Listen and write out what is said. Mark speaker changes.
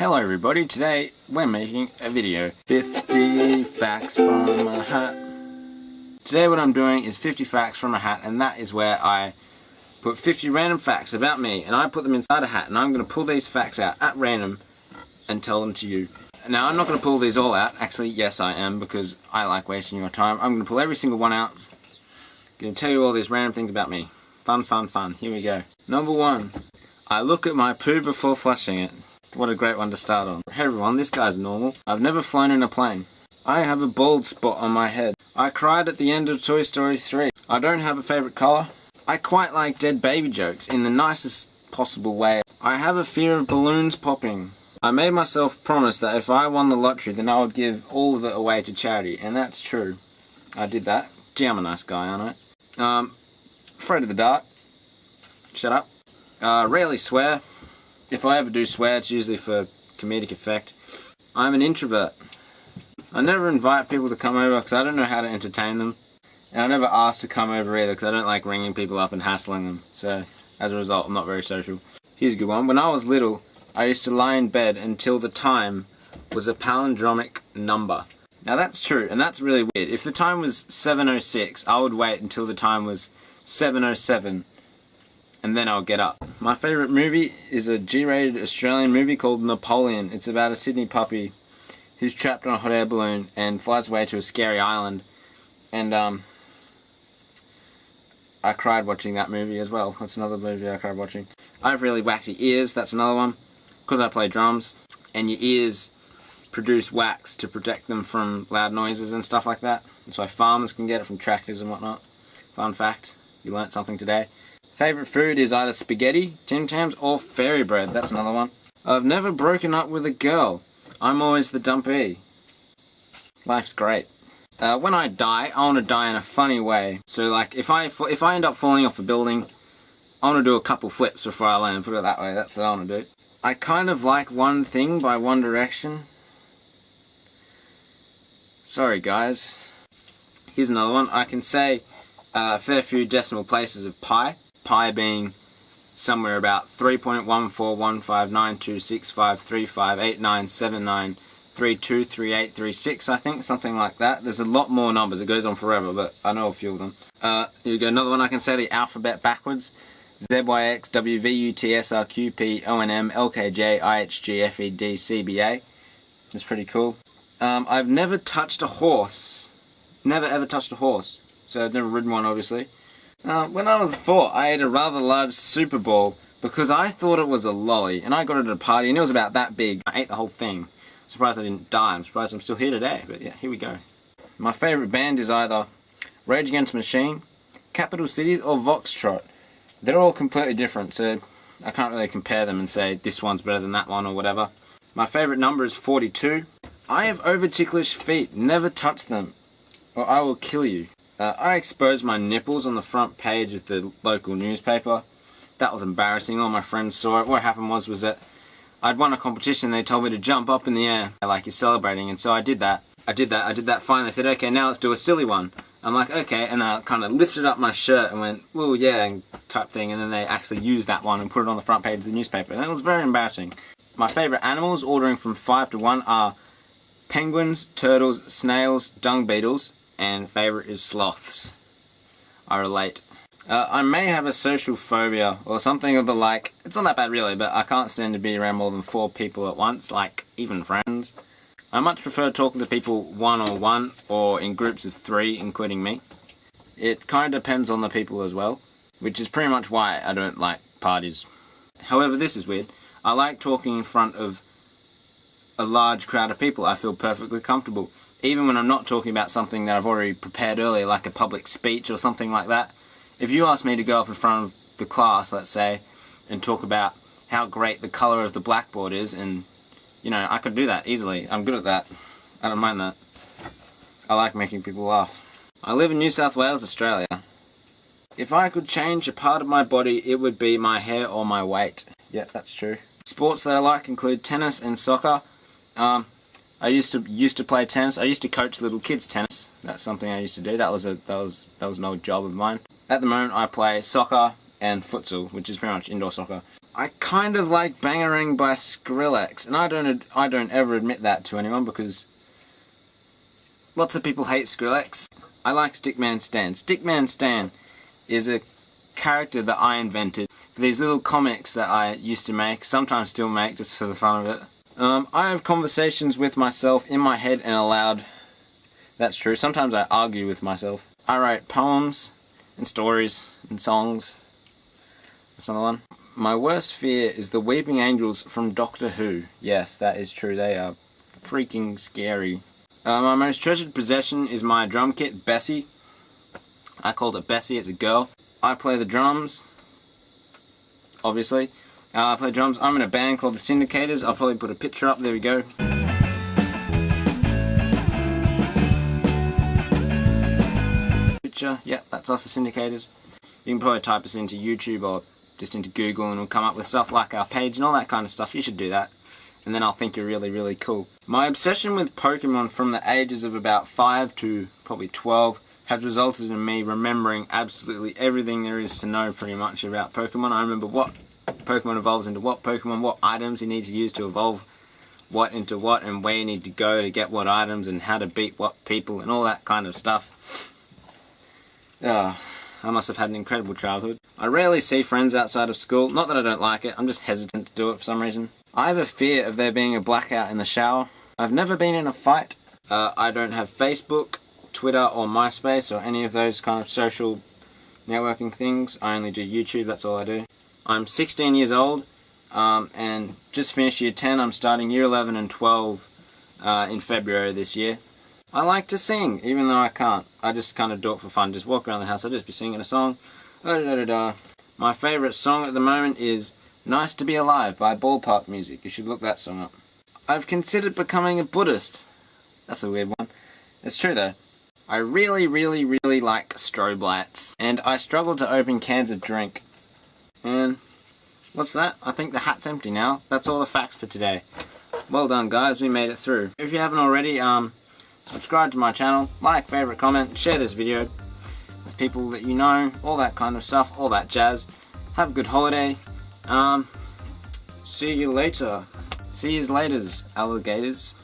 Speaker 1: Hello everybody, today we're making a video. 50 facts from a hat. Today what I'm doing is 50 facts from a hat, and that is where I put 50 random facts about me and I put them inside a hat, and I'm going to pull these facts out at random and tell them to you. Now I'm not going to pull these all out, actually yes I am, because I like wasting your time. I'm going to pull every single one out. I'm going to tell you all these random things about me. Fun, fun, fun. Here we go. Number 1. I look at my poo before flushing it. What a great one to start on. Hey everyone, this guy's normal. I've never flown in a plane. I have a bald spot on my head. I cried at the end of Toy Story 3. I don't have a favourite colour. I quite like dead baby jokes in the nicest possible way. I have a fear of balloons popping. I made myself promise that if I won the lottery then I would give all of it away to charity, and that's true. I did that. Gee, I'm a nice guy, aren't I? Afraid of the dark. Shut up. Rarely swear. If I ever do swear, it's usually for comedic effect. I'm an introvert. I never invite people to come over because I don't know how to entertain them. And I never ask to come over either because I don't like ringing people up and hassling them. So, as a result, I'm not very social. Here's a good one. When I was little, I used to lie in bed until the time was a palindromic number. Now that's true, and that's really weird. If the time was 7:06, I would wait until the time was 7:07. And then I'll get up. My favourite movie is a G-rated Australian movie called Napoleon. It's about a Sydney puppy who's trapped on a hot air balloon and flies away to a scary island. And I cried watching that movie as well. That's another movie I cried watching. I have really waxy ears. That's another one. Because I play drums. And your ears produce wax to protect them from loud noises and stuff like that. That's why farmers can get it from tractors and whatnot. Fun fact. You learnt something today. Favourite food is either spaghetti, Tim Tams, or fairy bread. That's another one. I've never broken up with a girl. I'm always the dumpy. Life's great. When I die, I want to die in a funny way. So like, if I end up falling off a building, I want to do a couple flips before I land. Put it that way. That's what I want to do. I kind of like One Thing by One Direction. Sorry guys. Here's another one. I can say a fair few decimal places of pi. Pi being somewhere about 3.141592653589793238386, I think, something like that. There's a lot more numbers. It goes on forever, but I know a few of them. Here we go. Another one. I can say the alphabet backwards. ZYXWVUTSRQPONMLKJIHGFEDCBA. It's pretty cool. I've never touched a horse. Never ever touched a horse. So I've never ridden one, obviously. When I was 4, I ate a rather large Super Ball because I thought it was a lolly, and I got it at a party and it was about that big. I ate the whole thing. Surprised I didn't die. I'm surprised I'm still here today, but yeah, here we go. My favourite band is either Rage Against the Machine, Capital Cities, or Voxtrot. They're all completely different, so I can't really compare them and say this one's better than that one or whatever. My favourite number is 42. I have over ticklish feet. Never touch them, or I will kill you. I exposed my nipples on the front page of the local newspaper. That was embarrassing. All my friends saw it. What happened was that I'd won a competition and they told me to jump up in the air like you're celebrating, and so I did that. I did that finally. They said, okay, now let's do a silly one. I'm like, okay, and I kind of lifted up my shirt and went, well, yeah, and type thing, and then they actually used that one and put it on the front page of the newspaper, and it was very embarrassing. My favourite animals, ordering from 5 to 1, are penguins, turtles, snails, dung beetles, and favourite is sloths. I relate. I may have a social phobia or something of the like. It's not that bad really, but I can't stand to be around more than 4 people at once, like even friends. I much prefer talking to people one-on-one or in groups of 3, including me. It kind of depends on the people as well, which is pretty much why I don't like parties. However, this is weird. I like talking in front of a large crowd of people. I feel perfectly comfortable. Even when I'm not talking about something that I've already prepared earlier, like a public speech or something like that. If you ask me to go up in front of the class, let's say, and talk about how great the colour of the blackboard is, and, you know, I could do that easily. I'm good at that. I don't mind that. I like making people laugh. I live in New South Wales, Australia. If I could change a part of my body, it would be my hair or my weight. Yeah, that's true. Sports that I like include tennis and soccer. I used to play tennis. I used to coach little kids tennis. That's something I used to do. That was an old job of mine. At the moment I play soccer and futsal, which is pretty much indoor soccer. I kind of like Bangarang by Skrillex, and I don't ever admit that to anyone because lots of people hate Skrillex. I like Stickman Stan. Stickman Stan is a character that I invented for these little comics that I used to make, sometimes still make, just for the fun of it. I have conversations with myself in my head and aloud. That's true. Sometimes I argue with myself. I write poems and stories and songs. That's another one. My worst fear is the Weeping Angels from Doctor Who. Yes, that is true. They are freaking scary. My most treasured possession is my drum kit, Bessie. I called it Bessie, it's a girl. I play the drums, obviously. I play drums. I'm in a band called the Syndicators. I'll probably put a picture up. There we go. Picture. Yep, that's us, the Syndicators. You can probably type us into YouTube or just into Google and we'll come up with stuff like our page and all that kind of stuff. You should do that. And then I'll think you're really, really cool. My obsession with Pokemon from the ages of about 5 to probably 12 has resulted in me remembering absolutely everything there is to know pretty much about Pokemon. I remember what Pokemon evolves into what Pokemon, what items you need to use to evolve what into what, and where you need to go to get what items, and how to beat what people, and all that kind of stuff. I must have had an incredible childhood. I rarely see friends outside of school. Not that I don't like it, I'm just hesitant to do it for some reason. I have a fear of there being a blackout in the shower. I've never been in a fight. I don't have Facebook, Twitter or MySpace or any of those kind of social networking things. I only do YouTube, that's all I do. I'm 16 years old and just finished year 10. I'm starting year 11 and 12 in February this year. I like to sing, even though I can't. I just kind of do it for fun. Just walk around the house, I'll just be singing a song. My favourite song at the moment is Nice to Be Alive by Ballpark Music. You should look that song up. I've considered becoming a Buddhist. That's a weird one. It's true though. I really like strobe lights. And I struggle to open cans of drink. And what's that? I think the hat's empty now. That's all the facts for today. Well done guys, we made it through. If you haven't already, subscribe to my channel, like, favourite, comment, share this video with people that you know, all that kind of stuff, all that jazz. Have a good holiday. See you later. See yous laters, alligators.